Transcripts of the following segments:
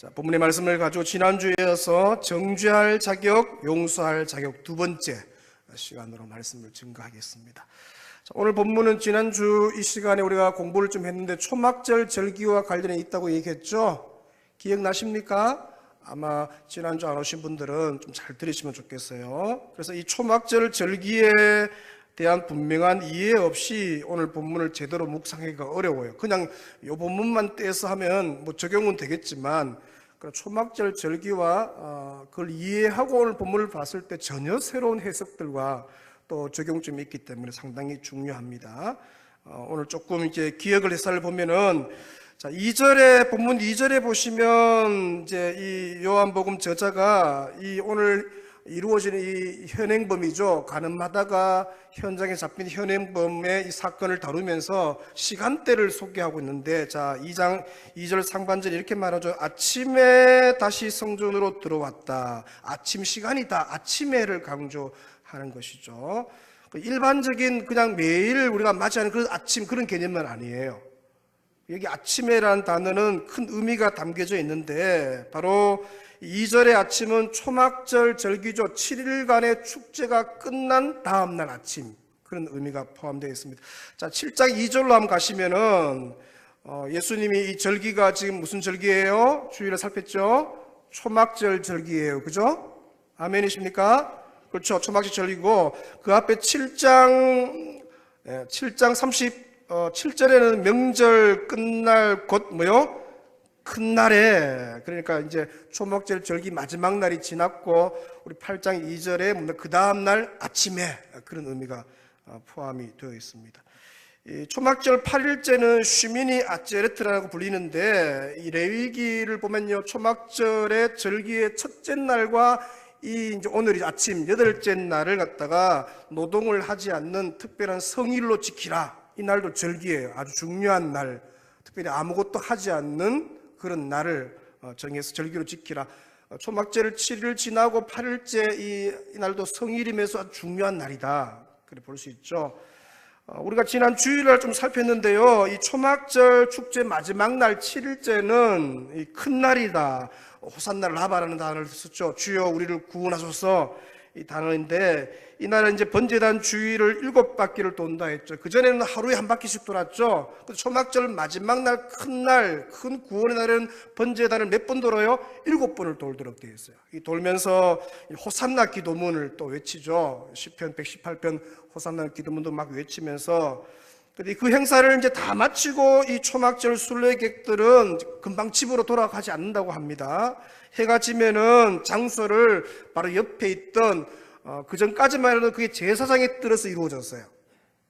자, 본문의 말씀을 가지고 지난주에 이어서 정죄할 자격, 용서할 자격 두 번째 시간으로 말씀을 증거하겠습니다. 자, 오늘 본문은 지난주 이 시간에 우리가 공부를 좀 했는데 초막절 절기와 관련해 있다고 얘기했죠? 기억나십니까? 아마 지난주 안 오신 분들은 좀 잘 들으시면 좋겠어요. 그래서 이 초막절 절기에 대한 분명한 이해 없이 오늘 본문을 제대로 묵상하기가 어려워요. 그냥 이 본문만 떼서 하면 뭐 적용은 되겠지만 초막절 절기와 그걸 이해하고 오늘 본문을 봤을 때 전혀 새로운 해석들과 또 적용점이 있기 때문에 상당히 중요합니다. 오늘 조금 이제 기억을 해서 보면은 자, 2절에 본문 2절에 보시면 이제 이 요한복음 저자가 이 오늘 이루어지는 이 현행범이죠. 가늠하다가 현장에 잡힌 현행범의 이 사건을 다루면서 시간대를 소개하고 있는데, 자, 2장 2절 상반절에 이렇게 말하죠. 아침에 다시 성전으로 들어왔다. 아침 시간이다. 아침에를 강조하는 것이죠. 일반적인 그냥 매일 우리가 맞이하는 그런 아침 그런 개념은 아니에요. 여기 아침에라는 단어는 큰 의미가 담겨져 있는데 바로 2절의 아침은 초막절 절기죠. 7일간의 축제가 끝난 다음날 아침, 그런 의미가 포함되어 있습니다. 자, 7장 2절로 한번 가시면은 예수님이 이 절기가 지금 무슨 절기예요? 주일에 살폈죠? 초막절 절기예요. 그죠? 아멘이십니까? 그렇죠. 초막절 절기고 그 앞에 7장 37절에는 명절 끝날 곧 뭐요? 큰 날에, 그러니까 이제 초막절 절기 마지막 날이 지났고 우리 8장 2절에 그 다음 날 아침에 그런 의미가 포함이 되어 있습니다. 이 초막절 8일째는 쉬미니 아제레트라고 불리는데 이 레위기를 보면요, 초막절의 절기의 첫째 날과 이 이제 오늘이 아침 여덟째 날을 갖다가 노동을 하지 않는 특별한 성일로 지키라. 이 날도 절기예요. 아주 중요한 날, 특별히 아무것도 하지 않는 그런 날을 정해서 절기로 지키라. 초막절 7일 지나고 8일째 이 날도 성일이면서 아주 중요한 날이다. 그래 볼 수 있죠. 우리가 지난 주일날 좀 살폈는데요. 이 초막절 축제 마지막 날 7일째는 이 큰 날이다. 호산나 라바라는 단어를 썼죠. 주여 우리를 구원하소서, 이 단어인데 이 날은 이제 번제단 주위를 7바퀴를 돈다 했죠. 그전에는 하루에 한 바퀴씩 돌았죠. 초막절 마지막 날 큰 날, 큰 구원의 날은 번제단을 몇 번 돌아요? 7번을 돌도록 되어 있어요. 이 돌면서 호산나 기도문을 또 외치죠. 시편 118편 호산나 기도문도 막 외치면서, 근데 그 행사를 이제 다 마치고 이 초막절 순례객들은 금방 집으로 돌아가지 않는다고 합니다. 해가 지면은 장소를 바로 옆에 있던 그 전까지만 해도 그게 제사장의 뜰에서 이루어졌어요.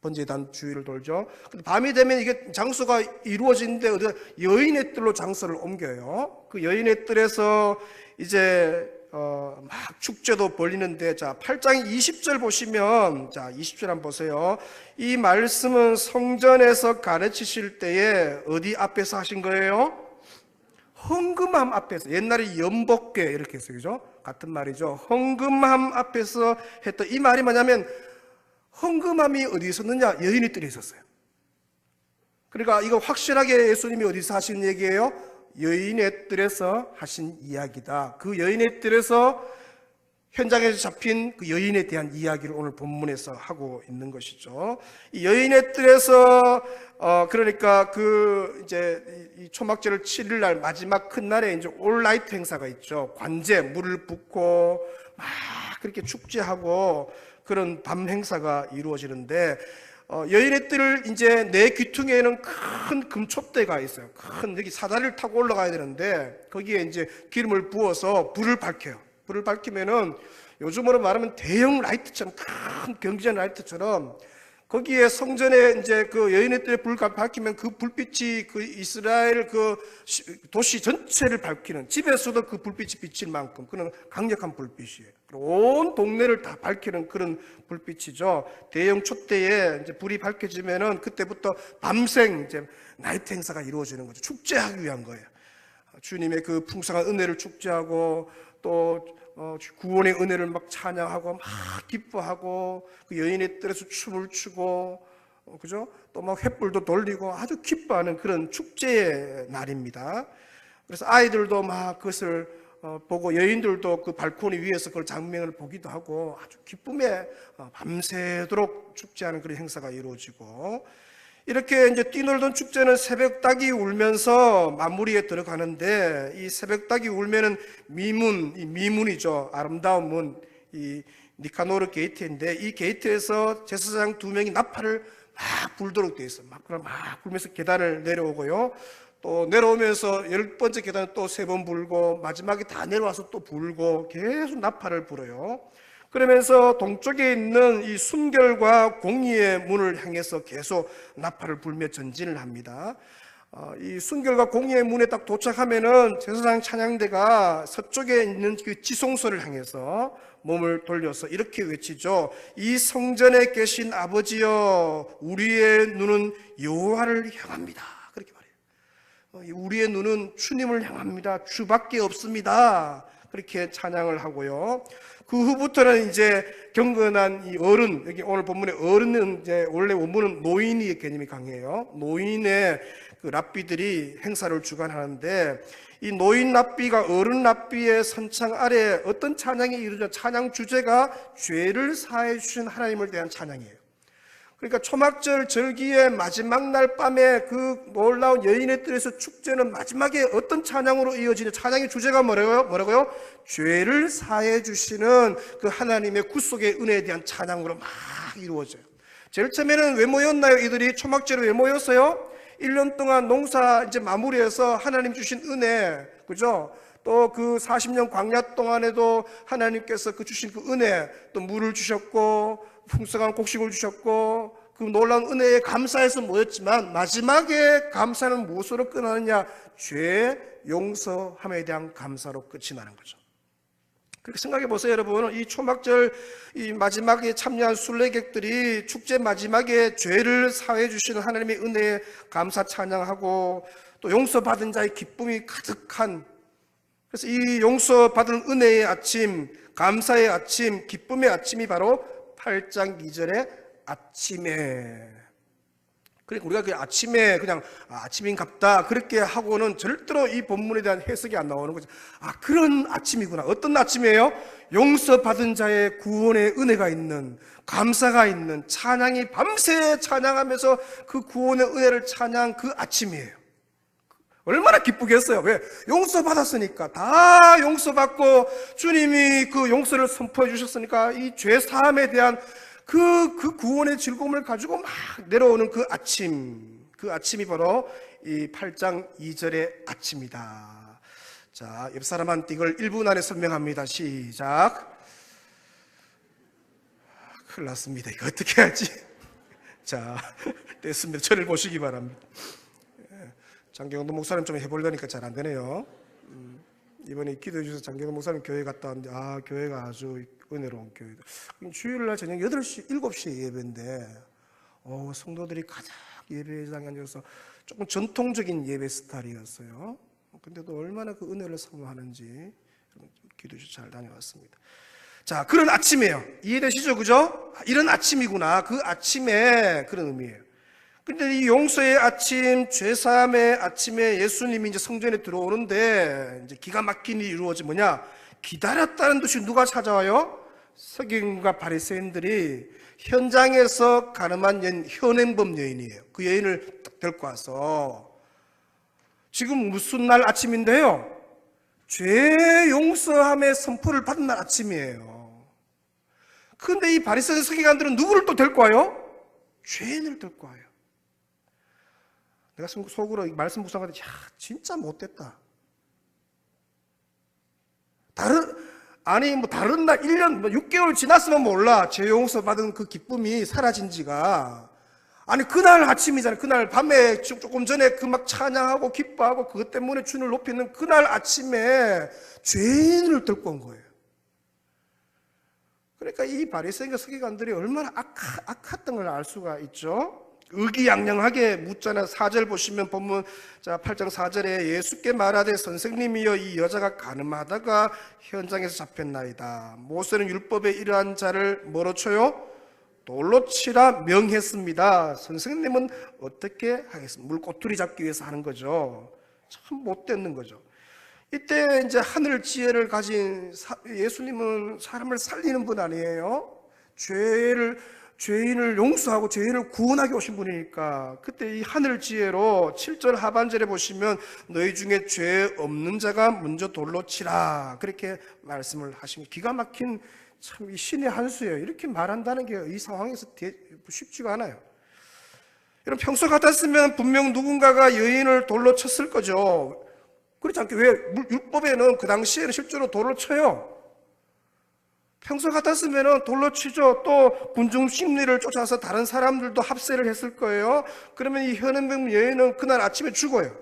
번제단 주위를 돌죠. 근데 밤이 되면 이게 장소가 이루어지는데 여인의 뜰로 장소를 옮겨요. 그 여인의 뜰에서 이제 막 축제도 벌리는데, 자, 8장 20절 보시면, 자, 20절 한번 보세요. 이 말씀은 성전에서 가르치실 때에 어디 앞에서 하신 거예요? 헌금함 앞에서. 옛날에 연복궤 이렇게 했어요. 그죠? 같은 말이죠. 헌금함 앞에서 했던 이 말이 뭐냐면 헌금함이 어디 있었느냐? 여인의 뜰에 있었어요. 그러니까 이거 확실하게 예수님이 어디서 하신 얘기예요? 여인의 뜰에서 하신 이야기다. 그 여인의 뜰에서 현장에서 잡힌 그 여인에 대한 이야기를 오늘 본문에서 하고 있는 것이죠. 이 여인의 뜰에서 그러니까 그 이제 이 초막절 7일 날 마지막 큰 날에 이제 올라이트 행사가 있죠. 관제 물을 붓고 막 그렇게 축제하고 그런 밤 행사가 이루어지는데, 여인의 뜰을 이제 내 귀퉁이에는 큰 금촛대가 있어요. 큰 여기 사다리를 타고 올라가야 되는데 거기에 이제 기름을 부어서 불을 밝혀요. 불을 밝히면은 요즘으로 말하면 대형 라이트처럼, 큰 경기장 라이트처럼 거기에 성전에 이제 그 여인의 뜰에 불을 밝히면 그 불빛이 그 이스라엘 그 도시 전체를 밝히는, 집에서도 그 불빛이 비칠 만큼 그런 강력한 불빛이에요. 온 동네를 다 밝히는 그런 불빛이죠. 대형 촛대에 이제 불이 밝혀지면은 그때부터 밤생 이제 나이트 행사가 이루어지는 거죠. 축제하기 위한 거예요. 주님의 그 풍성한 은혜를 축제하고 또 구원의 은혜를 막 찬양하고 막 기뻐하고 그 여인의 뜰에서 춤을 추고 그죠? 또 막 횃불도 돌리고 아주 기뻐하는 그런 축제의 날입니다. 그래서 아이들도 막 그것을 보고 여인들도 그 발코니 위에서 그걸 장면을 보기도 하고 아주 기쁨에 밤새도록 축제하는 그런 행사가 이루어지고, 이렇게 이제 뛰놀던 축제는 새벽닭이 울면서 마무리에 들어가는데, 이 새벽닭이 울면은 미문, 이 미문이죠. 아름다운 문, 이 니카노르 게이트인데, 이 게이트에서 제사장 2명이 나팔을 막 불도록 되어 있어요. 막 불면서 계단을 내려오고요. 또 내려오면서 10번째 계단을 또 3번 불고, 마지막에 다 내려와서 또 불고, 계속 나팔을 불어요. 그러면서 동쪽에 있는 이 순결과 공의의 문을 향해서 계속 나팔을 불며 전진을 합니다. 이 순결과 공의의 문에 딱 도착하면은 제사장 찬양대가 서쪽에 있는 그 지성소를 향해서 몸을 돌려서 이렇게 외치죠. 이 성전에 계신 아버지여, 우리의 눈은 여호와를 향합니다. 그렇게 말해요. 우리의 눈은 주님을 향합니다. 주밖에 없습니다. 그렇게 찬양을 하고요. 그 후부터는 이제 경건한 이 어른, 여기 오늘 본문의 어른은 이제 원래 원문은 노인의 개념이 강해요. 노인의 그 랍비들이 행사를 주관하는데, 이 노인 랍비가 어른 랍비의 선창 아래 어떤 찬양이 이루어져, 찬양 주제가 죄를 사해 주신 하나님을 대한 찬양이에요. 그러니까 초막절 절기의 마지막 날 밤에 그 놀라운 여인의 뜰에서 축제는 마지막에 어떤 찬양으로 이어지냐, 찬양의 주제가 뭐라고요? 죄를 사해 주시는 그 하나님의 구속의 은혜에 대한 찬양으로 막 이루어져요. 제일 처음에는 왜 모였나요? 이들이 초막절에 왜 모였어요? 1년 동안 농사 이제 마무리해서 하나님 주신 은혜, 그죠? 또 그 40년 광야 동안에도 하나님께서 그 주신 그 은혜, 또 물을 주셨고 풍성한 곡식을 주셨고 그 놀라운 은혜에 감사해서 모였지만, 마지막에 감사는 무엇으로 끝나느냐? 죄 용서함에 대한 감사로 끝이 나는 거죠. 그렇게 생각해 보세요, 여러분. 이 초막절 이 마지막에 참여한 순례객들이 축제 마지막에 죄를 사해 주시는 하나님의 은혜에 감사 찬양하고, 또 용서받은 자의 기쁨이 가득한, 그래서 이 용서받은 은혜의 아침, 감사의 아침, 기쁨의 아침이 바로 8장 2절의 아침에. 그러니까 우리가 그 아침에 그냥 아침인갑다 그렇게 하고는 절대로 이 본문에 대한 해석이 안 나오는 거죠. 그런 아침이구나. 어떤 아침이에요? 용서받은 자의 구원의 은혜가 있는, 감사가 있는, 찬양이 밤새 찬양하면서 그 구원의 은혜를 찬양 그 아침이에요. 얼마나 기쁘겠어요. 왜? 용서받았으니까. 다 용서받고 주님이 그 용서를 선포해 주셨으니까 이 죄 사함에 대한 그 구원의 즐거움을 가지고 막 내려오는 그 아침, 그 아침이 바로 이 8장 2절의 아침이다. 자, 옆 사람한테 이걸 1분 안에 설명합니다. 시작. 큰일 났습니다. 이거 어떻게 하지? 자, 됐습니다. 저를 보시기 바랍니다. 장경도 목사님 좀 해보려니까 잘 안 되네요. 이번에 기도해 주셔서 장경도 목사님 교회 갔다 왔는데, 교회가 아주 은혜로운 교회다. 주일날 저녁 8시, 7시에 예배인데, 성도들이 가장 예배장에 앉아서 조금 전통적인 예배 스타일이었어요. 근데도 얼마나 그 은혜를 사모하는지 기도해 주셔서 잘 다녀왔습니다. 자, 그런 아침이에요. 이해되시죠? 그죠? 이런 아침이구나. 그 아침에 그런 의미예요. 근데 이 용서의 아침, 죄사함의 아침에 예수님이 이제 성전에 들어오는데, 이제 기가 막힌 일이 이루어지 뭐냐? 기다렸다는 듯이 누가 찾아와요? 서기관과 바리새인들이 현장에서 가늠한 현행범 여인이에요. 그 여인을 딱 데리고 와서, 지금 무슨 날 아침인데요? 죄 용서함의 선포를 받은 날 아침이에요. 그런데 이 바리새인 서기관들은 누구를 또 데리고 와요? 죄인을 데리고 와요. 내가 속으로 말씀 묵상하는데, 진짜 못됐다. 다른 날 1년 6개월 지났으면 몰라. 죄 용서 받은 그 기쁨이 사라진 지가. 그날 아침이잖아요. 그날 밤에 조금 전에 그 막 찬양하고 기뻐하고 그것 때문에 주님을 높이는 그날 아침에 죄인을 들고 온 거예요. 그러니까 이 바리새인과 서기관들이 얼마나 악했던 걸 알 수가 있죠. 의기양양하게 묻잖아요. 4절 보시면 본문 8장 4절에 예수께 말하되 선생님이여 이 여자가 가늠하다가 현장에서 잡혔나이다. 모세는 율법에 이러한 자를 뭐로 쳐요? 돌로 치라 명했습니다. 선생님은 어떻게 하겠습니까? 물꼬투리 잡기 위해서 하는 거죠. 참 못됐는 거죠. 이때 이제 하늘 지혜를 가진 예수님은 사람을 살리는 분 아니에요? 죄인을 용서하고 죄인을 구원하게 오신 분이니까 그때 이 하늘 지혜로 7절 하반절에 보시면 너희 중에 죄 없는 자가 먼저 돌로 치라 그렇게 말씀을 하시면 기가 막힌 참 이 신의 한 수예요. 이렇게 말한다는 게 이 상황에서 쉽지가 않아요. 여러분 평소 같았으면 분명 누군가가 여인을 돌로 쳤을 거죠. 그렇지 않게 왜 율법에는 그 당시에는 실제로 돌을 쳐요. 평소 같았으면 돌로 치죠. 또 군중 심리를 쫓아서 다른 사람들도 합세를 했을 거예요. 그러면 이 현행범 여인은 그날 아침에 죽어요.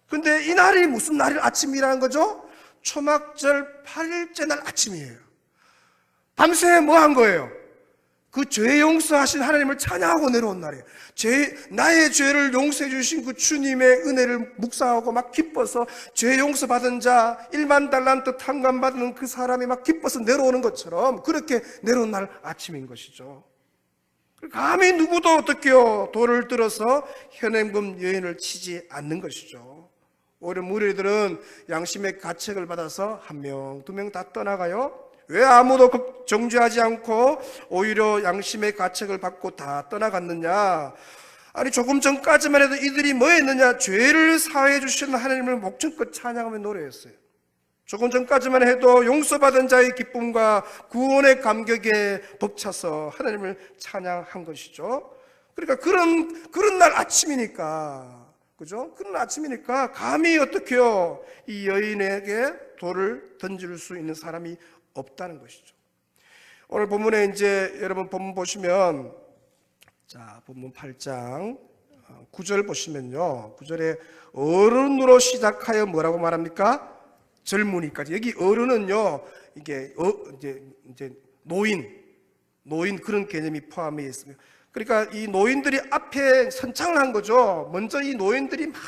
근데 이 날이 무슨 날이 아침이라는 거죠? 초막절 8일째 날 아침이에요. 밤새 뭐 한 거예요? 그 죄 용서하신 하나님을 찬양하고 내려온 날이에요. 나의 죄를 용서해 주신 그 주님의 은혜를 묵상하고 막 기뻐서 죄 용서받은 자 1만 달란트 탕감받은 그 사람이 막 기뻐서 내려오는 것처럼 그렇게 내려온 날 아침인 것이죠. 감히 누구도 어떻게요? 돌을 들어서 현행범 여인을 치지 않는 것이죠. 오히려 무리들은 양심의 가책을 받아서 1명, 2명 다 떠나가요. 왜 아무도 정죄하지 않고 오히려 양심의 가책을 받고 다 떠나갔느냐? 아니 조금 전까지만 해도 이들이 뭐 했느냐? 죄를 사해해 주시는 하나님을 목청껏 찬양하며 노래했어요. 조금 전까지만 해도 용서받은 자의 기쁨과 구원의 감격에 벅차서 하나님을 찬양한 것이죠. 그러니까 그런 날 아침이니까, 그죠? 그런 아침이니까 감히 어떻게요? 이 여인에게 돌을 던질 수 있는 사람이 없다는 것이죠. 오늘 본문에 이제 여러분 본문 보시면, 자, 본문 8장 9절 보시면요. 9절에 어른으로 시작하여 뭐라고 말합니까? 젊은이까지. 여기 어른은요, 이게 이제 노인 그런 개념이 포함되어 있습니다. 그러니까 이 노인들이 앞에 선창을 한 거죠. 먼저 이 노인들이 막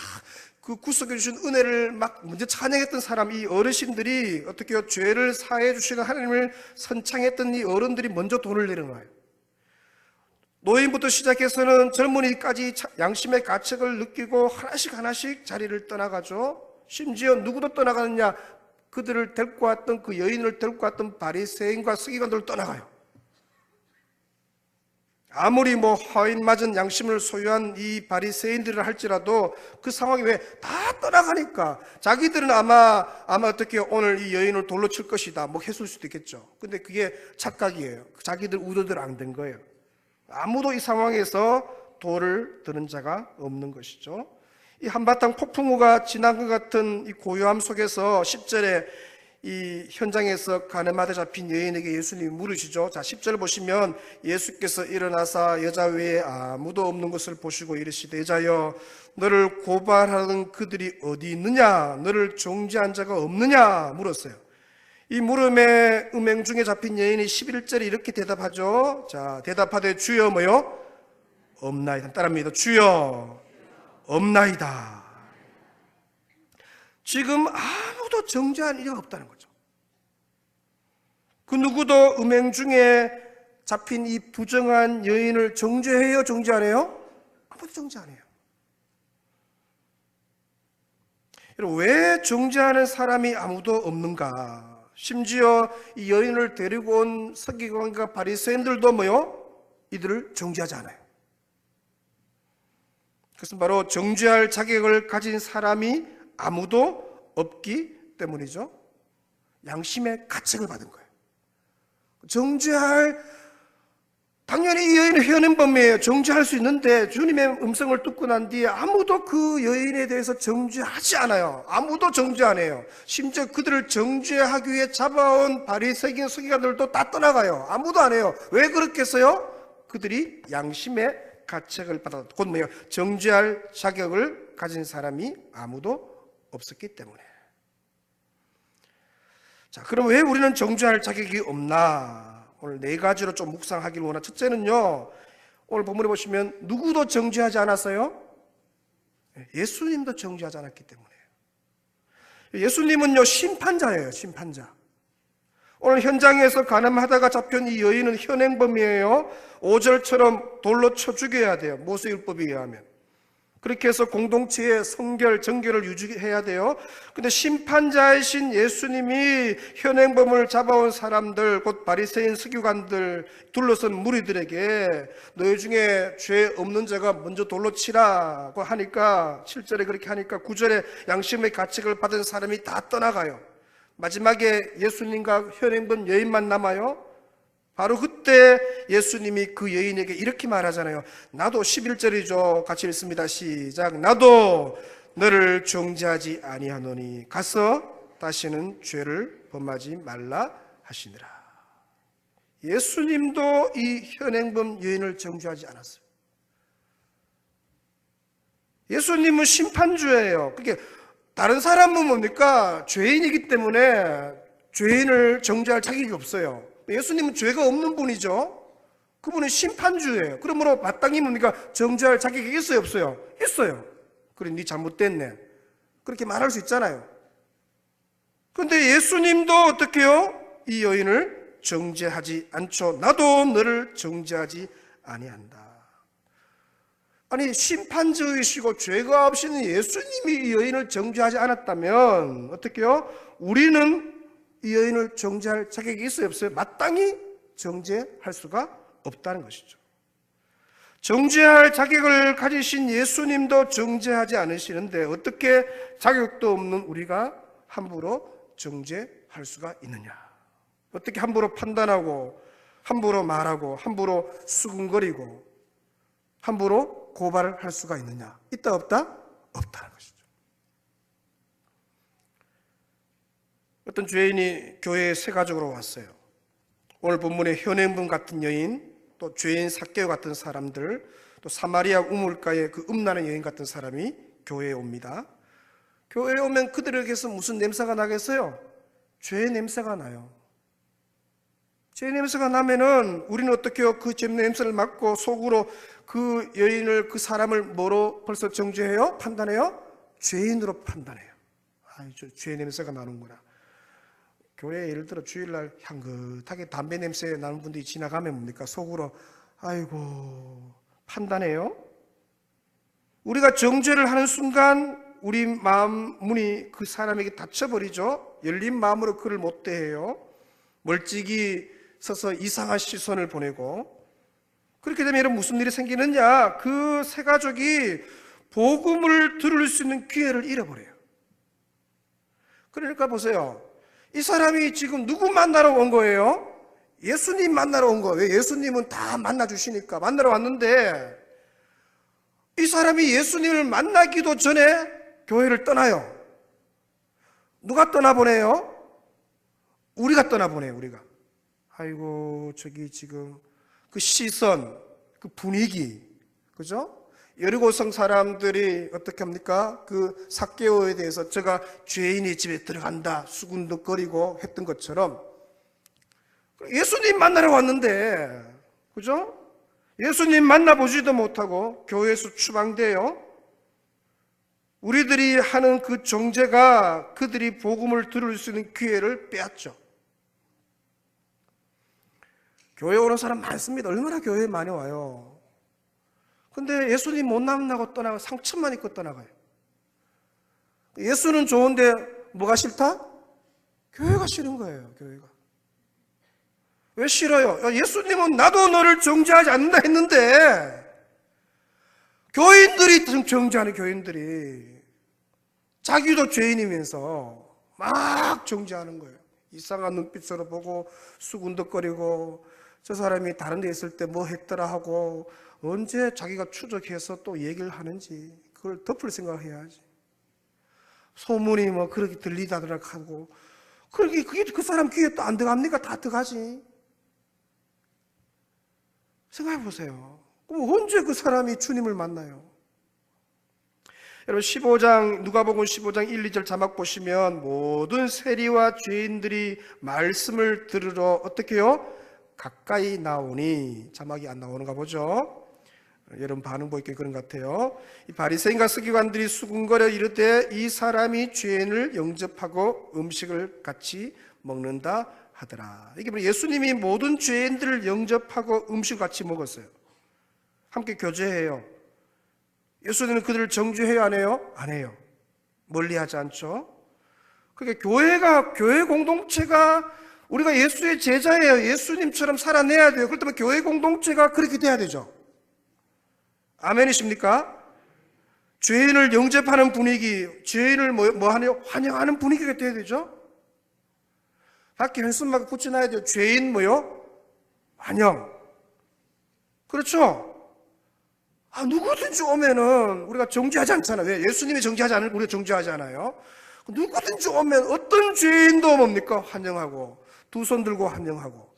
그 구속해 주신 은혜를 막 먼저 찬양했던 사람, 이 어르신들이 어떻게 죄를 사해 주시는 하나님을 선창했던 이 어른들이 먼저 돌을 내려놔요. 노인부터 시작해서는 젊은이까지 양심의 가책을 느끼고 하나씩 자리를 떠나가죠. 심지어 누구도 떠나가느냐? 그들을 데리고 왔던 그 여인을 데리고 왔던 바리새인과 서기관들을 떠나가요. 아무리 뭐 화인 맞은 양심을 소유한 이 바리새인들을 할지라도 그 상황이 왜 다 떠나가니까 자기들은 아마 어떻게 오늘 이 여인을 돌로 칠 것이다 뭐 했을 수도 있겠죠. 근데 그게 착각이에요. 자기들 우려대로 안 된 거예요. 아무도 이 상황에서 돌을 드는 자가 없는 것이죠. 이 한바탕 폭풍우가 지난 것 같은 이 고요함 속에서 10절에 이 현장에서 가늠하다 잡힌 여인에게 예수님이 물으시죠. 자, 10절 보시면 예수께서 일어나사 여자 외에 아무도 없는 것을 보시고 이르시되 여자여 너를 고발하는 그들이 어디 있느냐? 너를 정죄한 자가 없느냐? 물었어요. 이 물음의 음행 중에 잡힌 여인이 11절에 이렇게 대답하죠. 자, 대답하되 주여 뭐요? 없나이다. 따라합니다. 주여 없나이다. 지금 아무도 정죄한 이가 없다는 거죠. 그 누구도 음행 중에 잡힌 이 부정한 여인을 정죄해요? 정죄 안 해요? 아무도 정죄 안 해요. 왜 정죄하는 사람이 아무도 없는가? 심지어 이 여인을 데리고 온 서기관과 바리새인들도 뭐요? 이들을 정죄하지 않아요. 그것은 바로 정죄할 자격을 가진 사람이 아무도 없기 때문이죠. 양심의 가책을 받은 거예요. 당연히 이 여인은 현행범이에요. 정죄할 수 있는데 주님의 음성을 듣고 난 뒤에 아무도 그 여인에 대해서 정죄하지 않아요. 아무도 정죄 안 해요. 심지어 그들을 정죄하기 위해 잡아온 바리새인 서기관들도 다 떠나가요. 아무도 안 해요. 왜 그렇겠어요? 그들이 양심의 가책을 받아, 곧 뭐예요? 정죄할 자격을 가진 사람이 아무도 없었기 때문에. 자, 그럼 왜 우리는 정죄할 자격이 없나? 오늘 4가지로 좀 묵상하기를 원합니다. 첫째는요, 오늘 본문에 보시면 누구도 정죄하지 않았어요? 예수님도 정죄하지 않았기 때문에. 예수님은요, 심판자예요. 심판자. 오늘 현장에서 가늠하다가 잡힌 이 여인은 현행범이에요. 5절처럼 돌로 쳐 죽여야 돼요. 모세율법에 의하면. 그렇게 해서 공동체의 성결, 정결을 유지해야 돼요. 근데 심판자이신 예수님이 현행범을 잡아온 사람들, 곧 바리새인 서기관들, 둘러선 무리들에게 너희 중에 죄 없는 자가 먼저 돌로 치라고 하니까, 7절에 그렇게 하니까 9절에 양심의 가책을 받은 사람이 다 떠나가요. 마지막에 예수님과 현행범 여인만 남아요. 바로 그때 예수님이 그 여인에게 이렇게 말하잖아요. 나도 11절이죠. 같이 읽습니다. 시작. 나도 너를 정죄하지 아니하노니 가서 다시는 죄를 범하지 말라 하시니라. 예수님도 이 현행범 여인을 정죄하지 않았어요. 예수님은 심판주예요. 그게 다른 사람은 뭡니까? 죄인이기 때문에 죄인을 정죄할 자격이 없어요. 예수님은 죄가 없는 분이죠. 그분은 심판주예요. 그러므로 마땅히 뭡니까? 정죄할 자격이 있어요, 없어요? 있어요. 그래, 네 잘못됐네. 그렇게 말할 수 있잖아요. 그런데 예수님도 어떻게 해요? 이 여인을 정죄하지 않죠. 나도 너를 정죄하지 아니한다. 아니, 심판주이시고 죄가 없이는 예수님이 이 여인을 정죄하지 않았다면 어떻게 해요? 우리는 이 여인을 정죄할 자격이 있어요, 없어요? 마땅히 정죄할 수가 없다는 것이죠. 정죄할 자격을 가지신 예수님도 정죄하지 않으시는데 어떻게 자격도 없는 우리가 함부로 정죄할 수가 있느냐? 어떻게 함부로 판단하고 함부로 말하고 함부로 수군거리고 함부로 고발을 할 수가 있느냐? 있다 없다? 없다는 것이죠. 어떤 죄인이 교회에 새 가족으로 왔어요. 오늘 본문에 현행범 같은 여인, 또 죄인 삭개오 같은 사람들, 또 사마리아 우물가의 그 음란한 여인 같은 사람이 교회에 옵니다. 교회에 오면 그들에게서 무슨 냄새가 나겠어요? 죄의 냄새가 나요. 죄의 냄새가 나면은 우리는 어떻게 해요? 그 죄 냄새를 맡고 속으로 그 여인을, 그 사람을 뭐로 벌써 정죄해요? 판단해요? 죄인으로 판단해요. 죄의 냄새가 나는구나. 교회에 예를 들어 주일날 향긋하게 담배 냄새 나는 분들이 지나가면 뭡니까? 속으로 아이고 판단해요. 우리가 정죄를 하는 순간 우리 마음 문이 그 사람에게 닫혀버리죠. 열린 마음으로 그를 못 대해요. 멀찍이 서서 이상한 시선을 보내고, 그렇게 되면 여러분 무슨 일이 생기느냐? 그 새 가족이 복음을 들을 수 있는 기회를 잃어버려요. 그러니까 보세요. 이 사람이 지금 누구 만나러 온 거예요? 예수님 만나러 온 거예요. 예수님은 다 만나주시니까 만나러 왔는데, 이 사람이 예수님을 만나기도 전에 교회를 떠나요. 누가 떠나보내요? 우리가 떠나보내요. 우리가. 아이고 저기 지금 그 시선, 그 분위기, 그죠? 여리고성 사람들이 어떻게 합니까? 그 삭개오에 대해서 저가 죄인이 집에 들어간다 수군덕거리고 했던 것처럼 예수님 만나러 왔는데, 그죠? 예수님 만나보지도 못하고 교회에서 추방돼요. 우리들이 하는 그 정죄가 그들이 복음을 들을 수 있는 기회를 빼앗죠. 교회 오는 사람 많습니다. 얼마나 교회에 많이 와요. 근데 예수님 못 만나고 떠나고 상처만 입고 떠나가요. 예수는 좋은데 뭐가 싫다? 교회가 싫은 거예요. 교회가. 왜 싫어요? 예수님은 나도 너를 정죄하지 않는다 했는데, 교인들이 정죄하는 교인들이 자기도 죄인이면서 막 정죄하는 거예요. 이상한 눈빛으로 보고 수군덕거리고, 저 사람이 다른 데 있을 때 뭐 했더라 하고 언제 자기가 추적해서 또 얘기를 하는지 그걸 덮을 생각을 해야지. 소문이 뭐 그렇게 들리다더락 하고, 그게 그 사람 귀에 또 안 들어갑니까? 다 들어가지. 생각해 보세요. 그럼 언제 그 사람이 주님을 만나요? 여러분 15장 누가복음 15장 1, 2절 자막 보시면 모든 세리와 죄인들이 말씀을 들으러 어떻게 해요? 가까이 나오니, 자막이 안 나오는가 보죠. 여러분 반응 보이게 그런 것 같아요. 이 바리새인과 서기관들이 수군거려 이르되 이 사람이 죄인을 영접하고 음식을 같이 먹는다 하더라. 이게 바로 예수님이 모든 죄인들을 영접하고 음식을 같이 먹었어요. 함께 교제해요. 예수님은 그들을 정죄해야 안 해요? 안 해요. 멀리하지 않죠. 그러니까 교회 공동체가 우리가 예수의 제자예요. 예수님처럼 살아내야 돼요. 그렇다면 교회 공동체가 그렇게 돼야 되죠. 아멘이십니까? 죄인을 영접하는 분위기, 죄인을 환영하는 분위기가 돼야 되죠. 밖에 현수막 붙여놔야 돼요. 죄인 환영. 그렇죠? 누구든지 오면은 우리가 정죄하지 않잖아요. 왜? 예수님이 정죄하지 않을 우리가 정죄하지 않아요. 누구든지 오면 어떤 죄인도 뭡니까? 환영하고, 두 손 들고 환영하고,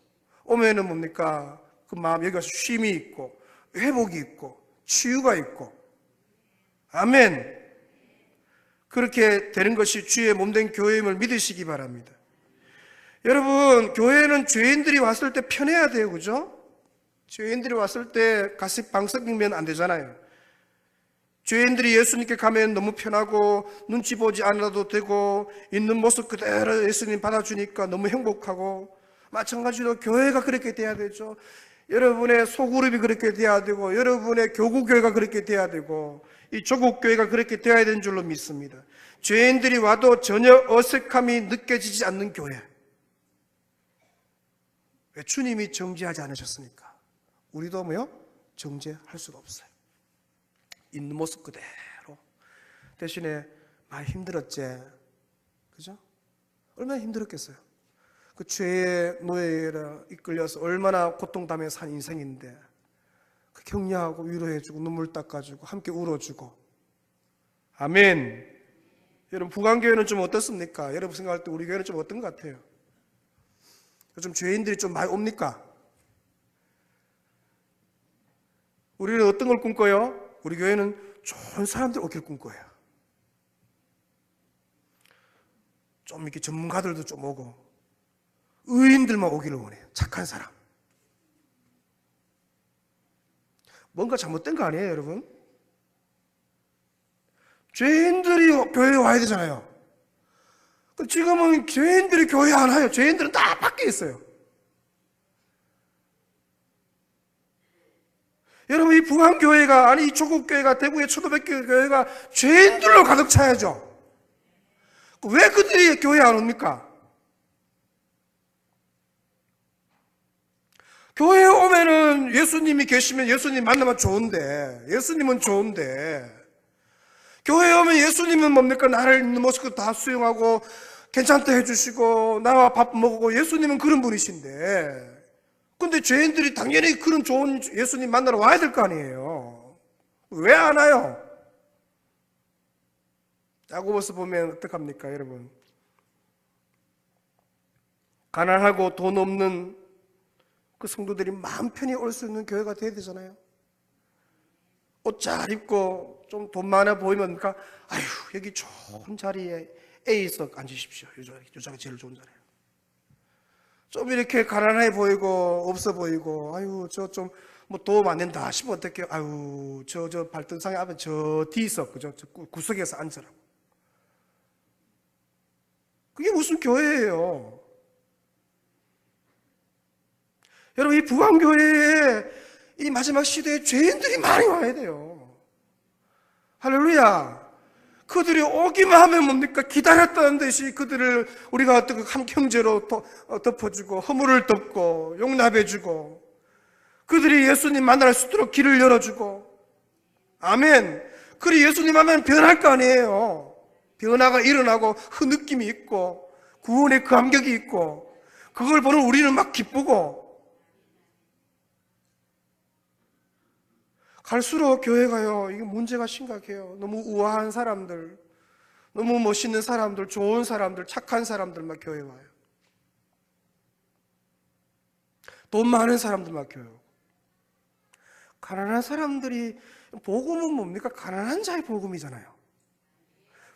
오면은 뭡니까? 그 마음, 여기 와서 쉼이 있고, 회복이 있고, 치유가 있고. 아멘. 그렇게 되는 것이 주의 몸된 교회임을 믿으시기 바랍니다. 여러분, 교회는 죄인들이 왔을 때 편해야 돼요. 그죠? 죄인들이 왔을 때 가식 방석이면 안 되잖아요. 죄인들이 예수님께 가면 너무 편하고 눈치 보지 않아도 되고 있는 모습 그대로 예수님 받아주니까 너무 행복하고, 마찬가지로 교회가 그렇게 돼야 되죠. 여러분의 소그룹이 그렇게 돼야 되고, 여러분의 교구교회가 그렇게 돼야 되고, 이 조국교회가 그렇게 되어야 되는 줄로 믿습니다. 죄인들이 와도 전혀 어색함이 느껴지지 않는 교회. 왜? 주님이 정죄하지 않으셨으니까. 우리도 정죄할 수가 없어요. 있는 모습 그대로. 대신에 많이 힘들었지. 그죠? 얼마나 힘들었겠어요. 그 죄의 노예에 이끌려서 얼마나 고통당하며 산 인생인데, 그 격려하고 위로해주고 눈물 닦아주고 함께 울어주고. 아멘. 여러분, 부강교회는 좀 어떻습니까? 여러분 생각할 때 우리 교회는 좀 어떤 것 같아요? 요즘 죄인들이 좀 많이 옵니까? 우리는 어떤 걸 꿈꿔요? 우리 교회는 좋은 사람들 오길 꿈꿔요. 좀 이렇게 전문가들도 좀 오고, 의인들만 오기를 원해요. 착한 사람. 뭔가 잘못된 거 아니에요, 여러분? 죄인들이 교회에 와야 되잖아요. 지금은 죄인들이 교회에 안 와요. 죄인들은 다 밖에 있어요. 여러분, 이 부강교회가, 아니 이 조국교회가, 대구의 초도백교회가 죄인들로 가득 차야죠. 왜 그들이 교회에 안 옵니까? 교회에 오면은 예수님이 계시면 예수님 만나면 좋은데, 예수님은 좋은데, 교회에 오면 예수님은 뭡니까? 나를 있는 모습 다 수용하고 괜찮다 해주시고 나와 밥 먹고, 예수님은 그런 분이신데, 근데 죄인들이 당연히 그런 좋은 예수님 만나러 와야 될 거 아니에요. 왜 안 와요? 야고보서 보면 어떡합니까, 여러분? 가난하고 돈 없는 그 성도들이 마음 편히 올 수 있는 교회가 돼야 되잖아요. 옷 잘 입고 좀 돈 많아 보이면 아휴, 여기 좋은 자리에 A석 앉으십시오. 요 자리 제일 좋은 자리예요. 좀 이렇게 가난해 보이고 없어 보이고, 아유 저 좀 뭐 도움 안 된다 싶으면 어떡해요? 아유 저 발등상에 앞에 저 D석, 그죠? 저 구석에서 앉으라고. 그게 무슨 교회예요? 여러분, 이 부강교회에 이 마지막 시대에 죄인들이 많이 와야 돼요. 할렐루야. 그들이 오기만 하면 뭡니까? 기다렸다는 듯이 그들을 우리가 어떻게 함경제로 덮어주고 허물을 덮고 용납해주고, 그들이 예수님 만날 수 있도록 길을 열어주고. 아멘. 그리 예수님 하면 변할 거 아니에요. 변화가 일어나고 흐느낌이 있고 구원의 감격이 있고, 그걸 보는 우리는 막 기쁘고. 갈수록 교회가요, 이게 문제가 심각해요. 너무 우아한 사람들, 너무 멋있는 사람들, 좋은 사람들, 착한 사람들만 교회에 와요. 돈 많은 사람들만 교회에 오고. 가난한 사람들이, 복음은 뭡니까? 가난한 자의 복음이잖아요.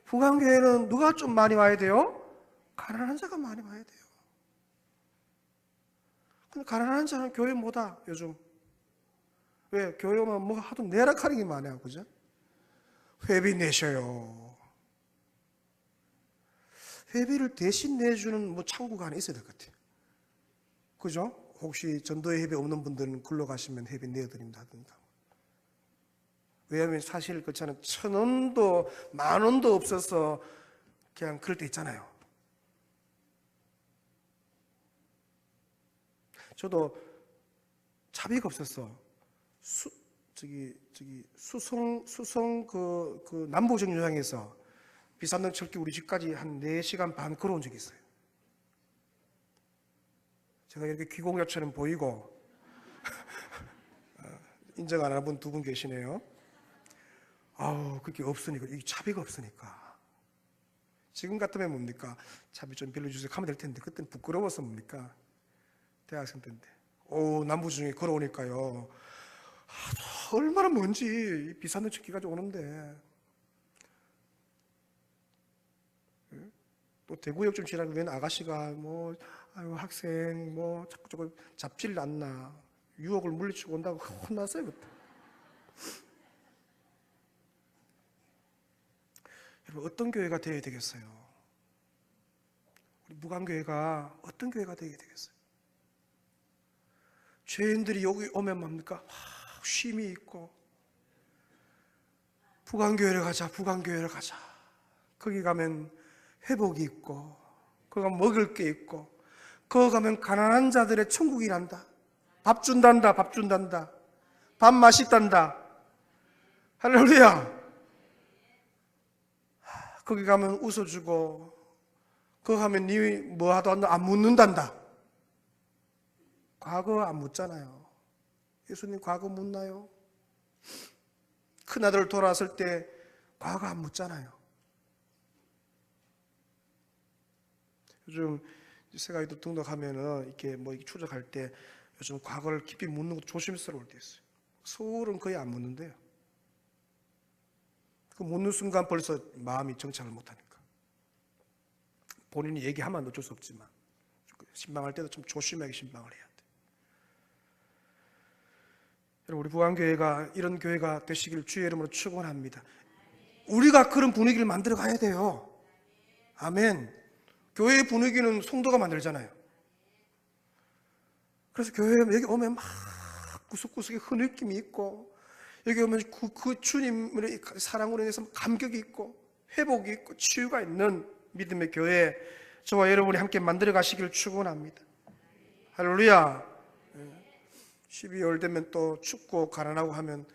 부강교회는 누가 좀 많이 와야 돼요? 가난한 자가 많이 와야 돼요. 근데 가난한 자는 교회 못 와, 요즘. 왜? 교회 오면 뭐 하도 내락하는 게 많아요. 그죠? 회비 내셔요. 회비를 대신 내주는 뭐 창구가 하나 있어야 될 것 같아요. 그죠? 혹시 전도회 회비 없는 분들은 글로 가시면 회비 내어드립니다. 왜냐하면 사실 그렇잖아요. 1,000원도 10,000원도 없어서 그냥 그럴 때 있잖아요. 저도 차비가 없었어. 수성 그 남부 정류장에서 비산동 철길 우리 집까지 한 4시간 반 걸어온 적이 있어요. 제가 이렇게 귀공자처럼 보이고 인정 안 하는 분 2분 계시네요. 아우, 그게 없으니까, 이 차비가 없으니까. 지금 같으면 뭡니까? 차비 좀 빌려주세요 하면 될 텐데, 그때는 부끄러워서 뭡니까? 대학생 때인데. 남부 중에 걸어오니까요. 얼마나 먼지, 비싼 데 기가지고 오는데. 또 대구역 좀 지나면 아가씨가 아유, 학생, 자꾸 잡지를 않나. 유혹을 물리치고 온다고 혼났어요, 그때. 여러분, 어떤 교회가 되어야 되겠어요? 우리 무관교회가 어떤 교회가 되어야 되겠어요? 죄인들이 여기 오면 뭡니까? 쉼이 있고, 부관교회를 가자, 부관교회를 가자. 거기 가면 회복이 있고, 거기 가면 먹을 게 있고, 거기 가면 가난한 자들의 천국이란다. 밥 준단다, 밥 준단다. 밥 맛있단다. 할렐루야. 거기 가면 웃어주고, 거기 가면 니 뭐 하도 안 묻는단다. 과거 안 묻잖아요. 예수님 과거 묻나요? 큰아들 돌아왔을 때 과거 안 묻잖아요. 요즘 세가이도 등록하면은 이렇게 추적할 때 요즘 과거를 깊이 묻는 것도 조심스러울 때 있어요. 서울은 거의 안 묻는데요. 그 묻는 순간 벌써 마음이 정착을 못하니까. 본인이 얘기하면 어쩔 수 없지만 신방할 때도 좀 조심하게 신방을 해야 돼. 여러분, 우리 부안교회가 이런 교회가 되시길 주의 이름으로 축원합니다. 우리가 그런 분위기를 만들어 가야 돼요. 아멘. 교회의 분위기는 성도가 만들잖아요. 그래서 교회에 여기 오면 막 구석구석에 흐느낌이 있고, 여기 오면 그 주님의 사랑으로 인해서 감격이 있고 회복이 있고 치유가 있는 믿음의 교회, 저와 여러분이 함께 만들어 가시기를 축원합니다. 할렐루야. 12월 되면 또 춥고 가난하고 하면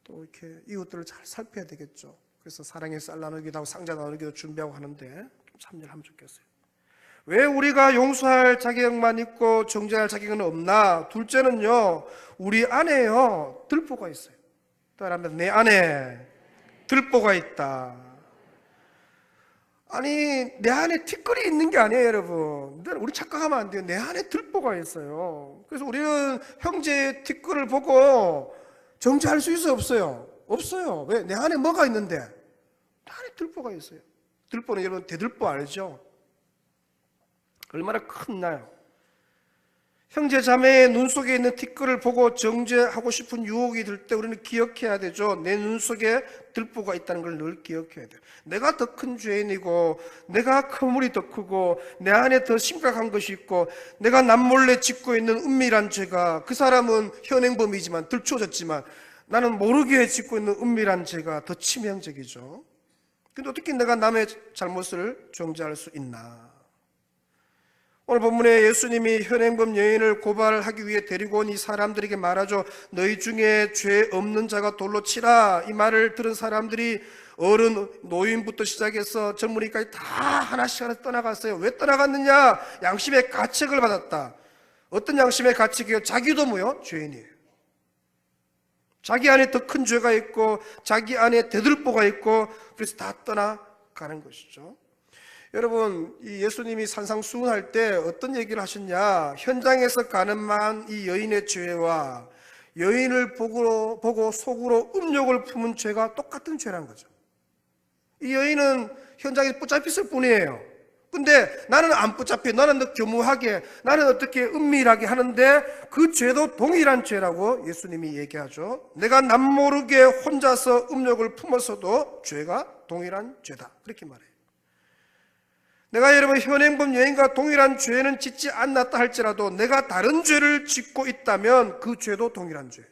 또 이렇게 이웃들을 잘 살펴야 되겠죠. 그래서 사랑의 쌀 나누기도 하고 상자 나누기도 준비하고 하는데 좀 참여하면 좋겠어요. 왜 우리가 용서할 자격만 있고 정죄할 자격은 없나? 둘째는요, 우리 안에요 들보가 있어요. 따라하면 내 안에 들보가 있다. 아니, 내 안에 티끌이 있는 게 아니에요, 여러분. 우리 착각하면 안 돼요. 내 안에 들보가 있어요. 그래서 우리는 형제의 티끌을 보고 정죄할 수 있어요, 없어요? 없어요. 왜? 내 안에 뭐가 있는데? 내 안에 들보가 있어요. 들보는 여러분 대들보 알죠? 얼마나 큰나요? 형제 자매의 눈 속에 있는 티끌을 보고 정죄하고 싶은 유혹이 들 때 우리는 기억해야 되죠. 내 눈 속에 들보가 있다는 걸 늘 기억해야 돼요. 내가 더 큰 죄인이고, 내가 허물이 더 크고, 내 안에 더 심각한 것이 있고, 내가 남몰래 짓고 있는 은밀한 죄가, 그 사람은 현행범이지만 들추어졌지만 나는 모르게 짓고 있는 은밀한 죄가 더 치명적이죠. 근데 어떻게 내가 남의 잘못을 정죄할 수 있나? 오늘 본문에 예수님이 현행범 여인을 고발하기 위해 데리고 온 이 사람들에게 말하죠. 너희 중에 죄 없는 자가 돌로 치라. 이 말을 들은 사람들이 어른, 노인부터 시작해서 젊은이까지 다 하나씩 떠나갔어요. 왜 떠나갔느냐? 양심의 가책을 받았다. 어떤 양심의 가책이요? 자기도 뭐요? 죄인이에요. 자기 안에 더 큰 죄가 있고 자기 안에 대들보가 있고, 그래서 다 떠나가는 것이죠. 여러분, 이 예수님이 산상수훈할 때 어떤 얘기를 하셨냐? 현장에서 가늠한 이 여인의 죄와 여인을 보고 속으로 음욕을 품은 죄가 똑같은 죄란 거죠. 이 여인은 현장에서 붙잡혔을 뿐이에요. 근데 나는 안 붙잡혀. 나는 더 교묘하게, 나는 어떻게 은밀하게 하는데 그 죄도 동일한 죄라고 예수님이 얘기하죠. 내가 남모르게 혼자서 음욕을 품었어도 죄가 동일한 죄다, 그렇게 말해요. 내가 여러분 현행범 여인과 동일한 죄는 짓지 않았다 할지라도 내가 다른 죄를 짓고 있다면 그 죄도 동일한 죄.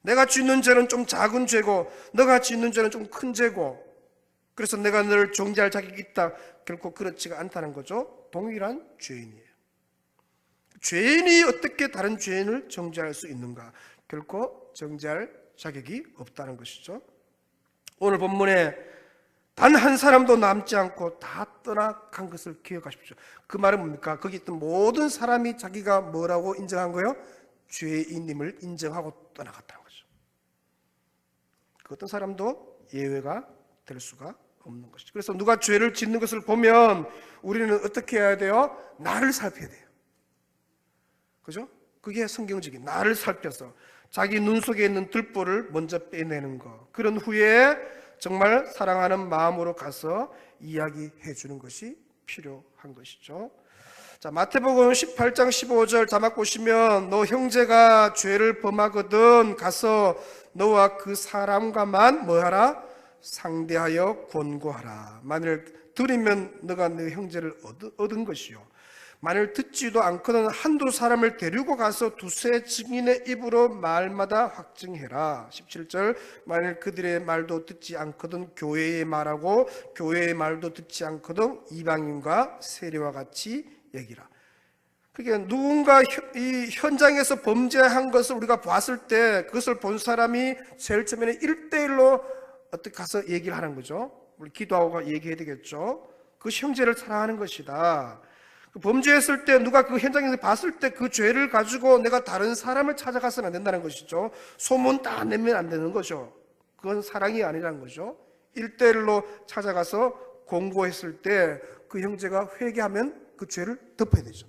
내가 짓는 죄는 좀 작은 죄고 너가 짓는 죄는 좀 큰 죄고 그래서 내가 너를 정죄할 자격이 있다. 결코 그렇지가 않다는 거죠. 동일한 죄인이에요. 죄인이 어떻게 다른 죄인을 정죄할 수 있는가? 결코 정죄할 자격이 없다는 것이죠. 오늘 본문에 단 한 사람도 남지 않고 다 떠나간 것을 기억하십시오. 그 말은 뭡니까? 거기 있던 모든 사람이 자기가 뭐라고 인정한 거예요? 죄인임을 인정하고 떠나갔다는 거죠. 그 어떤 사람도 예외가 될 수가 없는 것이죠. 그래서 누가 죄를 짓는 것을 보면 우리는 어떻게 해야 돼요? 나를 살펴야 돼요. 그죠? 그게 성경적인 나를 살펴서 자기 눈 속에 있는 들보를 먼저 빼내는 것. 그런 후에 정말 사랑하는 마음으로 가서 이야기해 주는 것이 필요한 것이죠. 자, 마태복음 18장 15절 자막 보시면 너 형제가 죄를 범하거든 가서 너와 그 사람과만 뭐하라? 상대하여 권고하라. 만일 들으면 너가 네 형제를 얻은 것이요 만일 듣지도 않거든 한두 사람을 데리고 가서 두세 증인의 입으로 말마다 확증해라. 17절 만일 그들의 말도 듣지 않거든 교회의 말하고 교회의 말도 듣지 않거든 이방인과 세리와 같이 얘기라. 그러니까 누군가 이 현장에서 범죄한 것을 우리가 봤을 때 그것을 본 사람이 제일 처음에는 1대1로 어떻게 가서 얘기를 하는 거죠. 우리 기도하고 얘기해야 되겠죠. 그 형제를 사랑하는 것이다. 범죄했을 때 누가 그 현장에서 봤을 때 그 죄를 가지고 내가 다른 사람을 찾아가서는 안 된다는 것이죠. 소문 다 내면 안 되는 거죠. 그건 사랑이 아니라는 거죠. 1대1로 찾아가서 공고했을 때 그 형제가 회개하면 그 죄를 덮어야 되죠.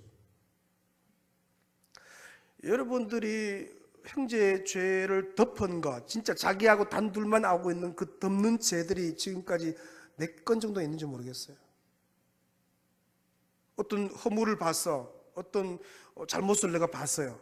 여러분들이 형제의 죄를 덮은 것, 진짜 자기하고 단둘만 알고 있는 그 덮는 죄들이 지금까지 몇 건 정도 있는지 모르겠어요. 어떤 허물을 봤어. 어떤 잘못을 내가 봤어요.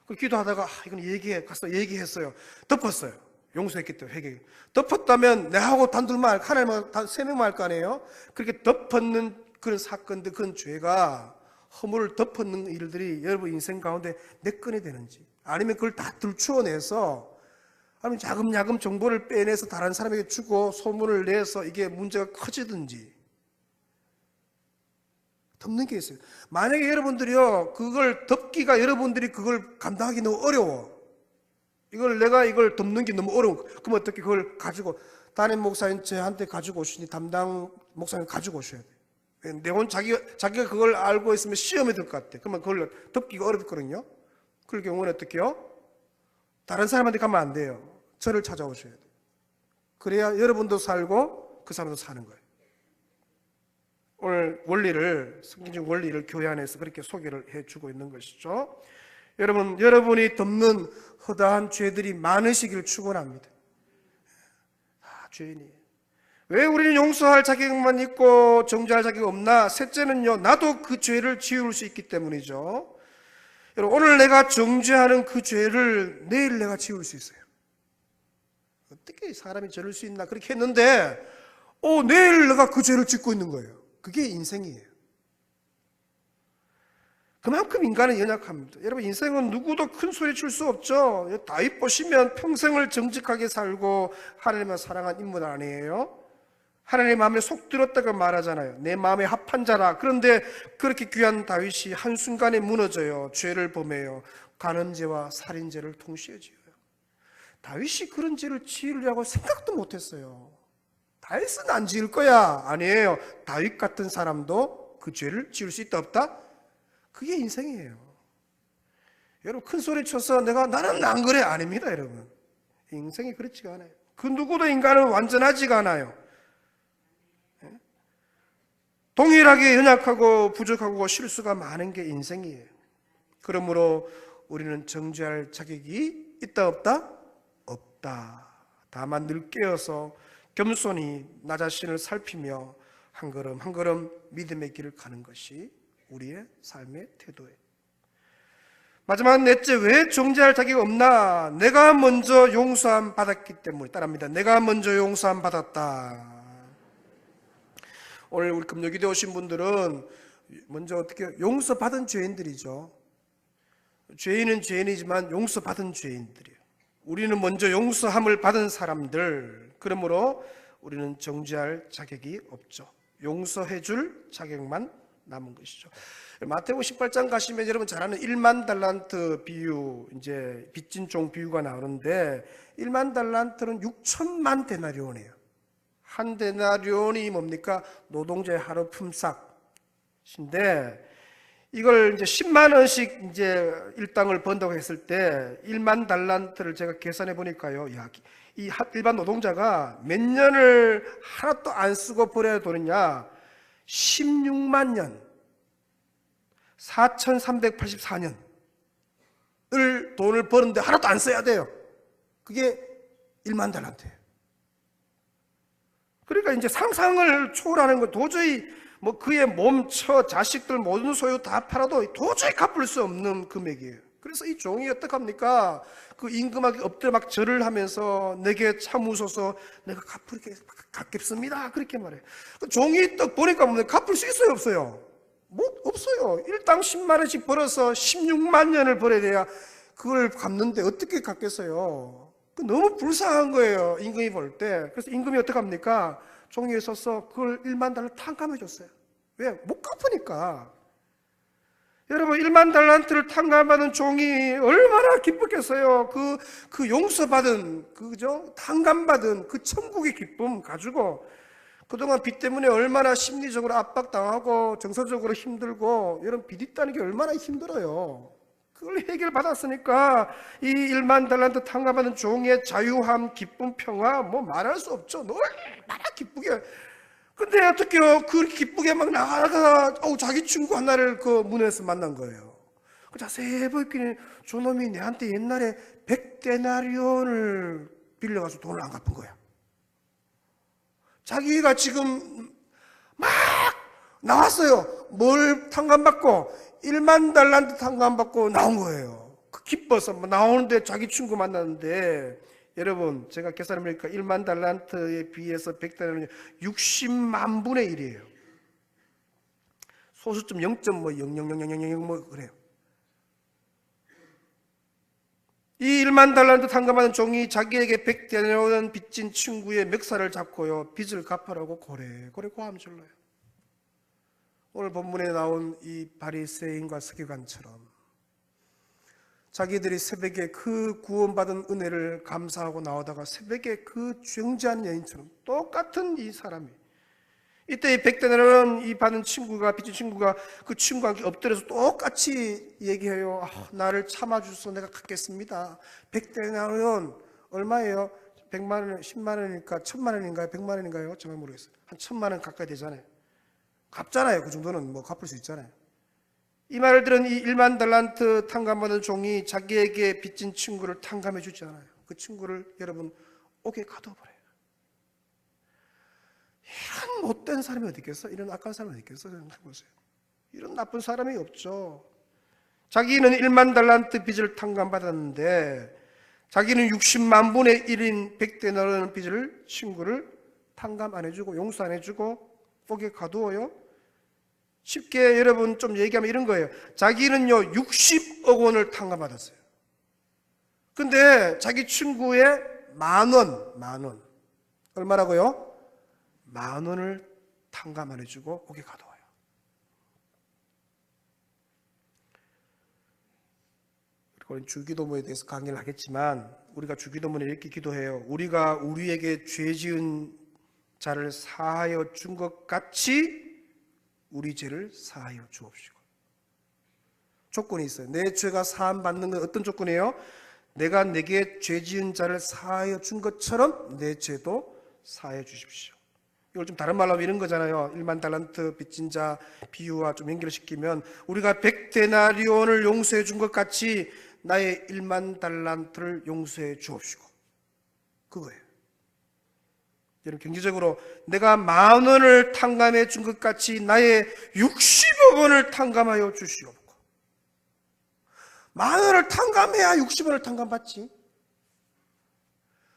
그 기도하다가 이건 가서 얘기했어요. 덮었어요. 용서했기 때문에 회개. 덮었다면 내하고 단둘만 하나님하고 세 명만 할 거 아니에요. 그렇게 덮었는 그런 사건들, 그런 죄가 허물을 덮었는 일들이 여러분 인생 가운데 몇 건이 되는지, 아니면 그걸 다 들추어내서, 아니면 야금야금 정보를 빼내서 다른 사람에게 주고 소문을 내서 이게 문제가 커지든지 덮는 게 있어요. 만약에 여러분들이요 그걸 덮기가 여러분들이 그걸 감당하기 너무 어려워. 내가 이걸 덮는 게 너무 어려워. 그럼 어떻게 그걸 가지고 담임 목사님 저한테 가지고 오시니 담당 목사님 가지고 오셔야 돼. 내가 자기가 그걸 알고 있으면 시험에 들 것 같아. 그러면 그걸 덮기가 어렵거든요. 그럴 경우는 어떻게 해요? 다른 사람한테 가면 안 돼요. 저를 찾아오셔야 돼요. 그래야 여러분도 살고 그 사람도 사는 거예요. 오늘 성경적 원리를 교회 안에서 그렇게 소개를 해주고 있는 것이죠. 여러분이 덮는 허다한 죄들이 많으시길 축원합니다. 죄인이에요. 왜 우리는 용서할 자격만 있고 정죄할 자격이 없나? 셋째는요, 나도 그 죄를 지울 수 있기 때문이죠. 여러분, 오늘 내가 정죄하는 그 죄를 내일 내가 지울 수 있어요. 어떻게 사람이 저럴 수 있나? 그렇게 했는데 내일 내가 그 죄를 짓고 있는 거예요. 그게 인생이에요. 그만큼 인간은 연약합니다. 여러분, 인생은 누구도 큰 소리 칠 수 없죠. 다윗 보시면 평생을 정직하게 살고 하나님을 사랑한 인물 아니에요? 하나님 마음에 속 들었다고 말하잖아요. 내 마음에 합한 자라. 그런데 그렇게 귀한 다윗이 한순간에 무너져요. 죄를 범해요. 간음죄와 살인죄를 동시에 지어요. 다윗이 그런 죄를 지으려고 생각도 못했어요. 다윗은 안 지을 거야. 아니에요. 다윗 같은 사람도 그 죄를 지을 수 있다 없다? 그게 인생이에요. 여러분, 큰 소리 쳐서 나는 안 그래. 아닙니다, 여러분. 인생이 그렇지가 않아요. 그 누구도 인간은 완전하지가 않아요. 동일하게 연약하고 부족하고 실수가 많은 게 인생이에요. 그러므로 우리는 정죄할 자격이 있다 없다? 없다. 다만 늘 깨어서 겸손히 나 자신을 살피며 한 걸음 한 걸음 믿음의 길을 가는 것이 우리의 삶의 태도예요. 마지막 넷째, 왜 정죄할 자격이 없나? 내가 먼저 용서함 받았기 때문에. 따라합니다. 내가 먼저 용서함 받았다. 오늘 우리 금요기도에 오신 분들은 먼저 어떻게 용서받은 죄인들이죠. 죄인은 죄인이지만 용서받은 죄인들이에요. 우리는 먼저 용서함을 받은 사람들, 그러므로 우리는 정죄할 자격이 없죠. 용서해 줄 자격만 남은 것이죠. 마태복음 18장 가시면 여러분 잘 아는 1만 달란트 비유, 이제 빚진 종 비유가 나오는데 1만 달란트는 6천만 데나리온이에요. 한 데나리온이 뭡니까? 노동자의 하루 품삯인데 이걸 이제 10만 원씩 이제 일당을 번다고 했을 때 1만 달란트를 제가 계산해 보니까요. 이 일반 노동자가 몇 년을 하나도 안 쓰고 벌어야 되느냐? 16만 년, 4,384년을 돈을 버는데 하나도 안 써야 돼요. 그게 1만 달란트예요. 그러니까 이제 상상을 초월하는 거 도저히 뭐 그의 몸, 처, 자식들 모든 소유 다 팔아도 도저히 갚을 수 없는 금액이에요. 그래서 이 종이 어떡합니까? 그 임금에게 엎드려 막 절을 하면서 내게 참으소서, 내가 갚겠습니다. 그렇게 말해요. 그 종이 딱 보니까 뭐 갚을 수 있어요, 없어요? 뭐 없어요. 일당 10만 원씩 벌어서 16만 년을 벌어야 돼야 그걸 갚는데 어떻게 갚겠어요? 너무 불쌍한 거예요, 임금이 볼 때. 그래서 임금이 어떡합니까? 종이에 써서 그걸 1만 달러 탕감해 줬어요. 왜? 못 갚으니까. 여러분, 1만 달란트를 탕감받은 종이 얼마나 기뻤겠어요. 그 용서받은, 그죠? 탕감받은 그 천국의 기쁨 가지고 그동안 빚 때문에 얼마나 심리적으로 압박당하고 정서적으로 힘들고, 여러분, 빚 있다는 게 얼마나 힘들어요. 그걸 해결받았으니까 이 1만 달란트 탕감받은 종의 자유함, 기쁨, 평화 뭐 말할 수 없죠. 얼마나 기쁘게. 근데 어떻게요? 그렇게 기쁘게 막 나가다가 자기 친구 하나를 그 문에서 만난 거예요. 자세히 보니까 저놈이 내한테 옛날에 100데나리온을 빌려가서 돈을 안 갚은 거야. 자기가 지금 막 나왔어요. 뭘 탕감받고 1만 달란트 탕감받고 나온 거예요. 기뻐서 나오는데 자기 친구 만났는데, 여러분 제가 계산해 보니까 1만 달란트에 비해서 100달러는 60만 분의 1이에요. 소수점 0.000000 뭐 그래요. 이 1만 달란트 탕감하는 종이 자기에게 100데나리온 빚진 친구의 멱살을 잡고요, 빚을 갚으라고 고래고래 고함 질러요. 오늘 본문에 나온 이 바리새인과 서기관처럼 자기들이 새벽에 그 구원받은 은혜를 감사하고 나오다가 새벽에 그 정죄한 여인처럼 똑같은 이 사람이, 이때 이 100데나리온 이 받은 친구가, 빚진 친구가 그 친구한테 엎드려서 똑같이 얘기해요. 나를 참아주셔서 내가 갚겠습니다. 100데나리온 얼마예요? 100만 원, 10만 원이니까 1000만 원인가요? 100만 원인가요? 정말 모르겠어요. 한 1000만 원 가까이 되잖아요. 갚잖아요. 그 정도는 뭐 갚을 수 있잖아요. 이 말을 들은 이 1만 달란트 탕감받은 종이 자기에게 빚진 친구를 탕감해 주지 않아요. 그 친구를 여러분 옥에 가둬버려요. 이런 못된 사람이 어디 있겠어? 이런 악한 사람이 어디 있겠어? 생각해보세요. 이런 나쁜 사람이 없죠. 자기는 1만 달란트 빚을 탕감받았는데 자기는 60만 분의 1인 100데나리온 빚을 친구를 탕감 안 해주고 용서 안 해주고 옥에 가두어요. 쉽게 여러분 좀 얘기하면 이런 거예요. 자기는요 60억 원을 탕감받았어요. 근데 자기 친구의 만 원 얼마라고요? 10,000원을 탕감 안 해주고 옥에 가둬요. 그리고 주기도문에 대해서 강의를 하겠지만 우리가 주기도문에 이렇게 기도해요. 우리가 우리에게 죄 지은 자를 사하여 준 것 같이 우리 죄를 사하여 주옵시고. 조건이 있어요. 내 죄가 사함 받는 건 어떤 조건이에요? 내가 내게 죄 지은 자를 사하여 준 것처럼 내 죄도 사하여 주십시오. 이걸 좀 다른 말로 하면 이런 거잖아요. 1만 달란트 빚진 자 비유와 좀 연결시키면 우리가 100데나리온을 용서해 준 것 같이 나의 1만 달란트를 용서해 주옵시고. 그거예요. 여러분, 경제적으로 내가 10,000원을 탕감해 준 것 같이 나의 60억 원을 탕감하여 주시옵고. 10,000원을 탕감해야 60원을 탕감받지.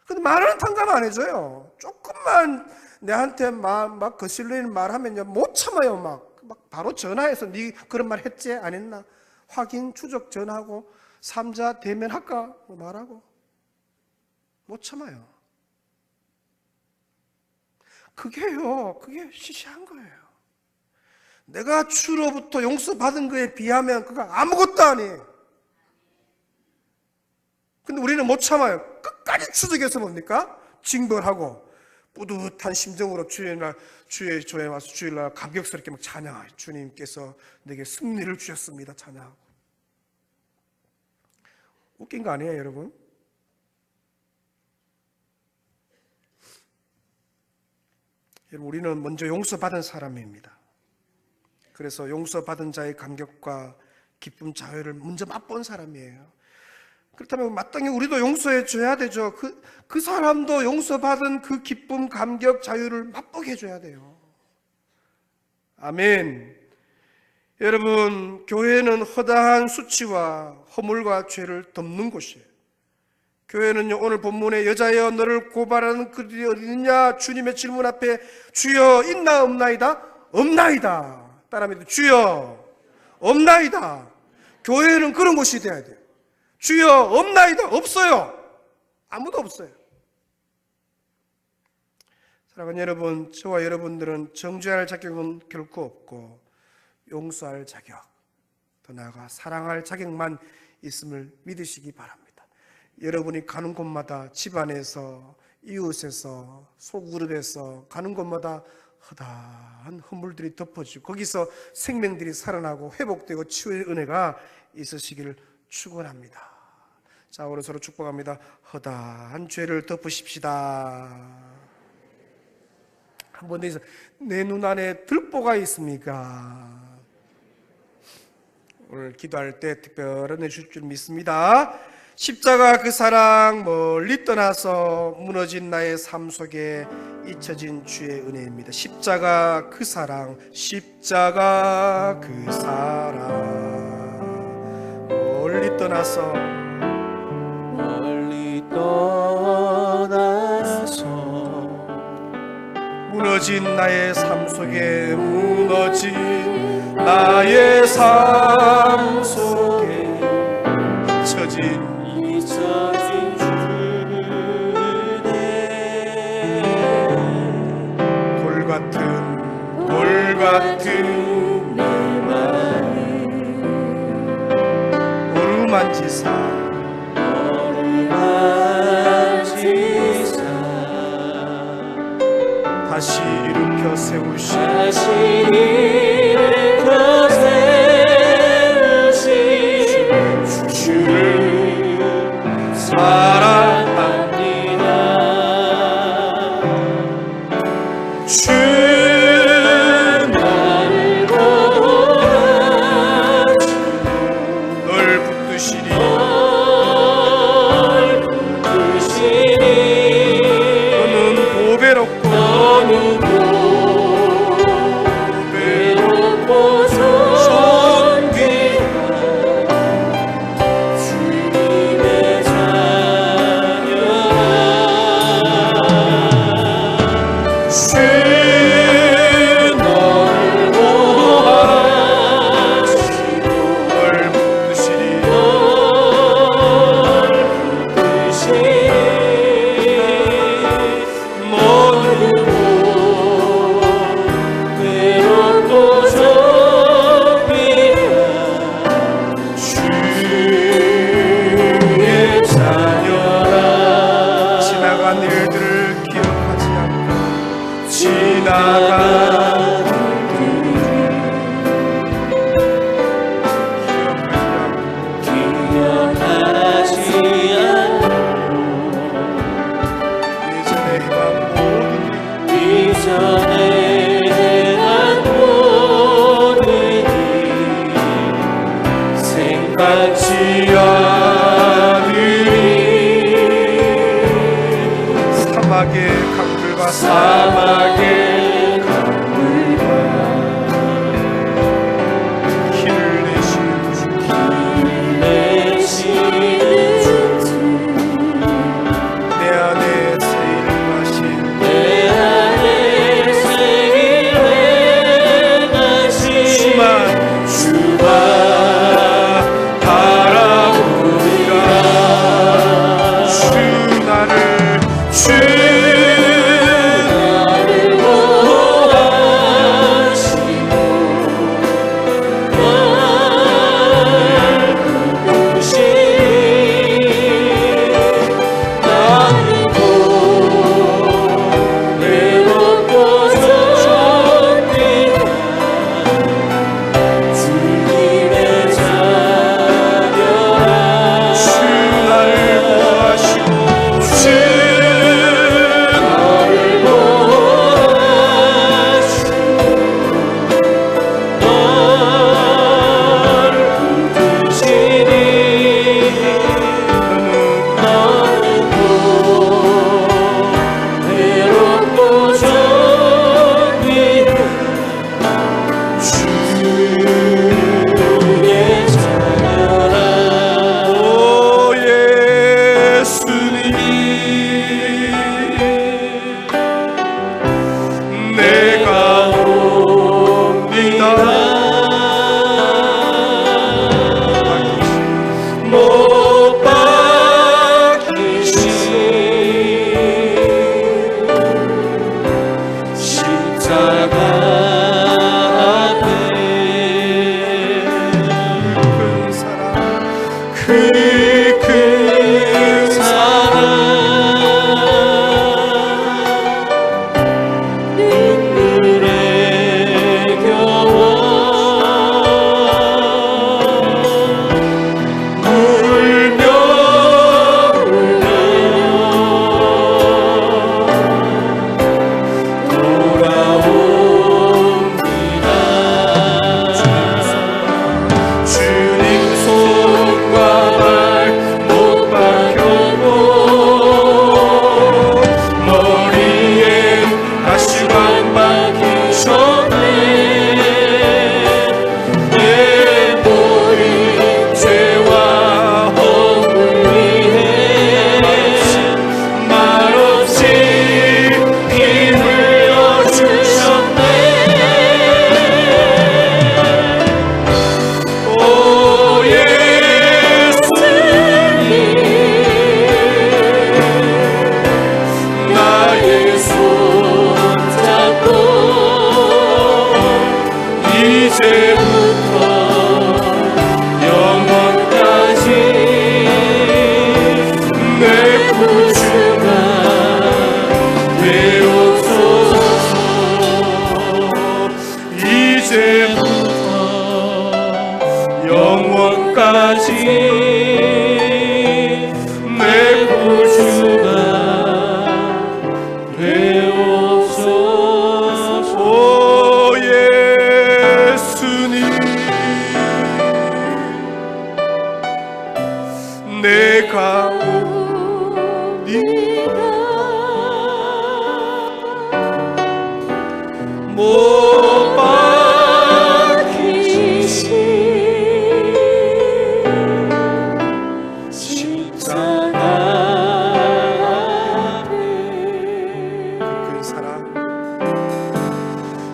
근데 10,000원 탕감 안 해줘요. 조금만 내한테 막 거슬리는 말 하면요, 못 참아요. 막 바로 전화해서 네 그런 말 했지? 안 했나? 확인, 추적 전화하고, 삼자 대면할까? 말하고. 못 참아요. 그게 시시한 거예요. 내가 주로부터 용서받은 거에 비하면 그거 아무것도 아니에요. 근데 우리는 못 참아요. 끝까지 추적해서 뭡니까? 징벌하고 뿌듯한 심정으로 주의 조에 와서 주일날 감격스럽게 막 찬양해요. 주님께서 내게 승리를 주셨습니다. 찬양하고. 웃긴 거 아니에요, 여러분? 여러분, 우리는 먼저 용서받은 사람입니다. 그래서 용서받은 자의 감격과 기쁨, 자유를 먼저 맛본 사람이에요. 그렇다면 마땅히 우리도 용서해 줘야 되죠. 그 사람도 용서받은 그 기쁨, 감격, 자유를 맛보게 해줘야 돼요. 아멘. 여러분, 교회는 허다한 수치와 허물과 죄를 덮는 곳이에요. 교회는요, 오늘 본문에 여자여 너를 고발하는 그들이 어디 있느냐 주님의 질문 앞에 주여 있나 없나이다? 없나이다. 따라합니다. 주여 없나이다. 교회는 그런 곳이 돼야 돼요. 주여 없나이다. 없어요. 아무도 없어요. 사랑하는 여러분, 저와 여러분들은 정죄할 자격은 결코 없고 용서할 자격, 더 나아가 사랑할 자격만 있음을 믿으시기 바랍니다. 여러분이 가는 곳마다, 집안에서, 이웃에서, 소그룹에서 가는 곳마다 허다한 허물들이 덮어지고 거기서 생명들이 살아나고 회복되고 치유의 은혜가 있으시기를 축원합니다. 자, 오늘 서로 축복합니다. 허다한 죄를 덮으십시다. 한 번 더 해서 내 눈 안에 들보가 있습니까? 오늘 기도할 때 특별한 은혜 주실 줄 믿습니다. 십자가 그 사랑 멀리 떠나서 무너진 나의 삶 속에 잊혀진 주의 은혜입니다. 십자가 그 사랑, 십자가 그 사랑 멀리 떠나서 무너진 나의 삶 속에 무너진 나의 삶 속에 잊혀진 돌 같은 내 맘을 어루만지사 다시 일으켜 세우신 주를 사랑합니다. 주 나를 구원하시고 널 붙드시리 너는 보배롭고 사막의 강물과 길을 내시는 주 내 안에 세일을 마신 주만 바라보리라 주 나를 내가 못 박히신 십자가 앞에 그 큰 사랑,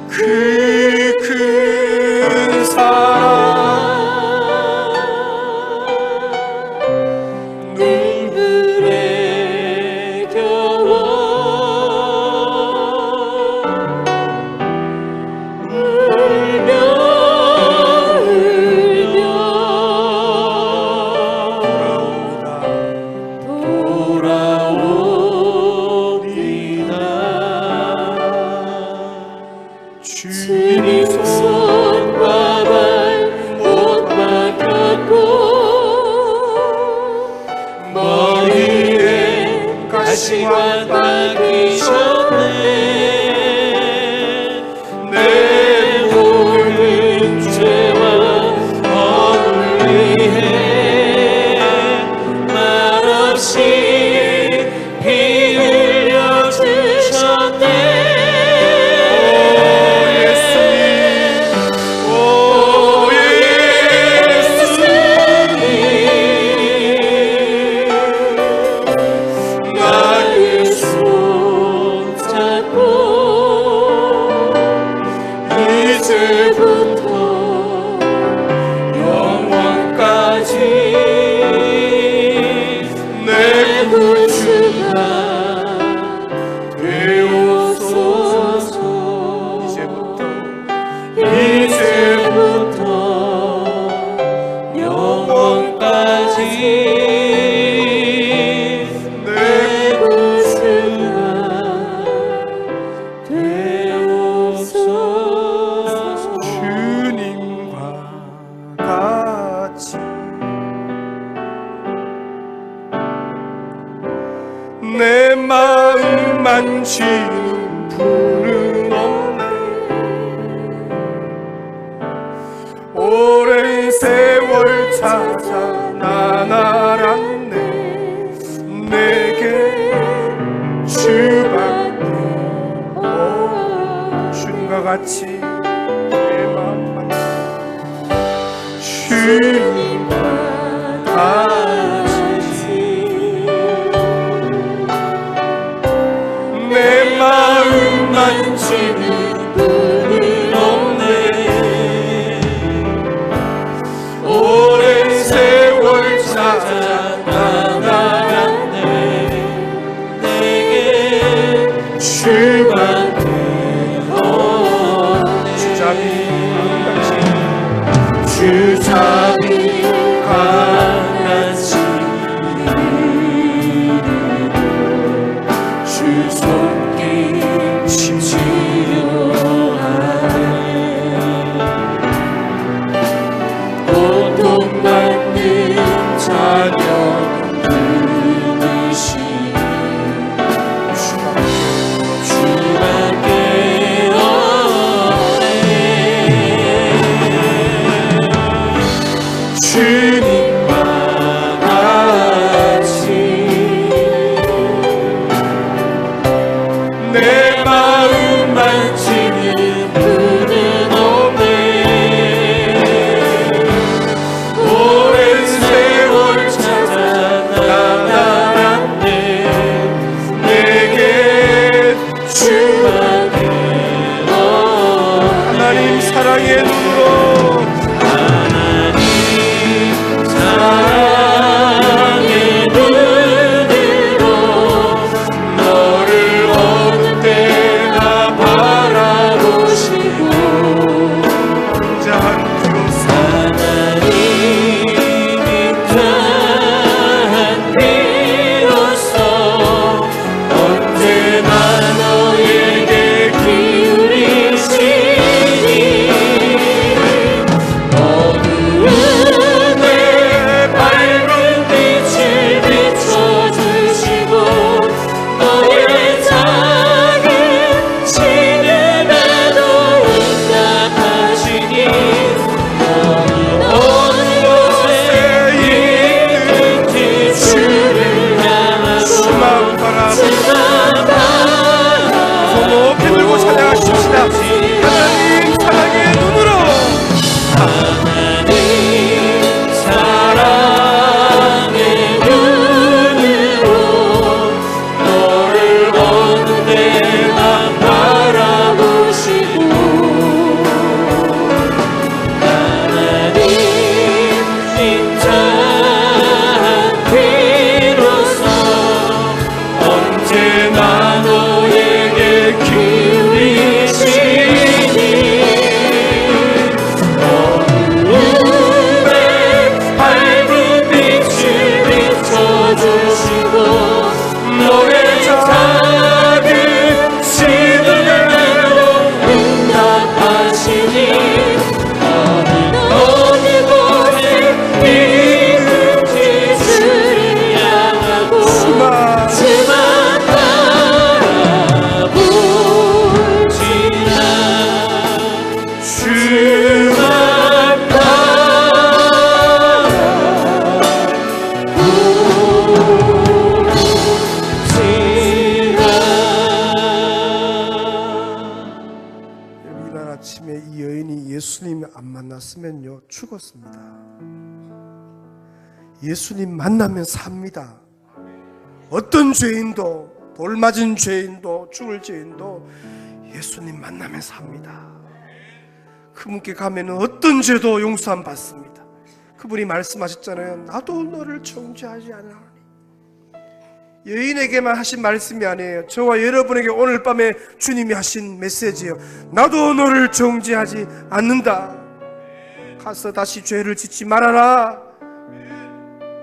그 큰 사랑 주님 손과 발 못 박혔고 머리에 가시관 박히셨네. 내 모든 죄와 허물 위해 말없이 피 흘려 주셨네. 내 마음 만지는 분은 없네. 오랜 세월 찾아 난 알았네. 내게 주밖에 주님과 같이 내 마음 주님과 같이 내 마음 만지는 분은 없네. 오랜 세월 찾아 나갔네. 내게 주밖에 없네. 주잡이 강같이 주 손길 치료하네. 고통받는 자녀 부르시 주밖에 없네. 주님과 같이 내 마음 만지는 분은 없네. 오랜 세월 찾아 나갔네. 내게 주밖에 없네. 하나님 사랑의 눈으로 사랑의 눈으로 너를 어느 때나 바라보시고 만났으면요 죽었습니다. 예수님 만나면 삽니다. 어떤 죄인도, 돌 맞은 죄인도, 죽을 죄인도 예수님 만나면 삽니다. 그분께 가면 어떤 죄도 용서함 받습니다. 그분이 말씀하셨잖아요. 나도 너를 정죄하지 않으니. 여인에게만 하신 말씀이 아니에요. 저와 여러분에게 오늘 밤에 주님이 하신 메시지예요. 나도 너를 정죄하지 않는다. 가서 다시 죄를 짓지 말아라.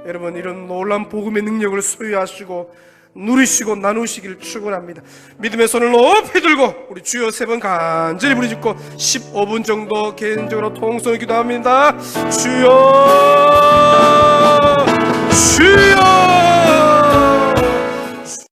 여러분, 이런 놀라운 복음의 능력을 소유하시고 누리시고 나누시길 축원합니다. 믿음의 손을 높이 들고 우리 주여 3번 간절히 부르짖고 15분 정도 개인적으로 통성을 기도합니다. 주여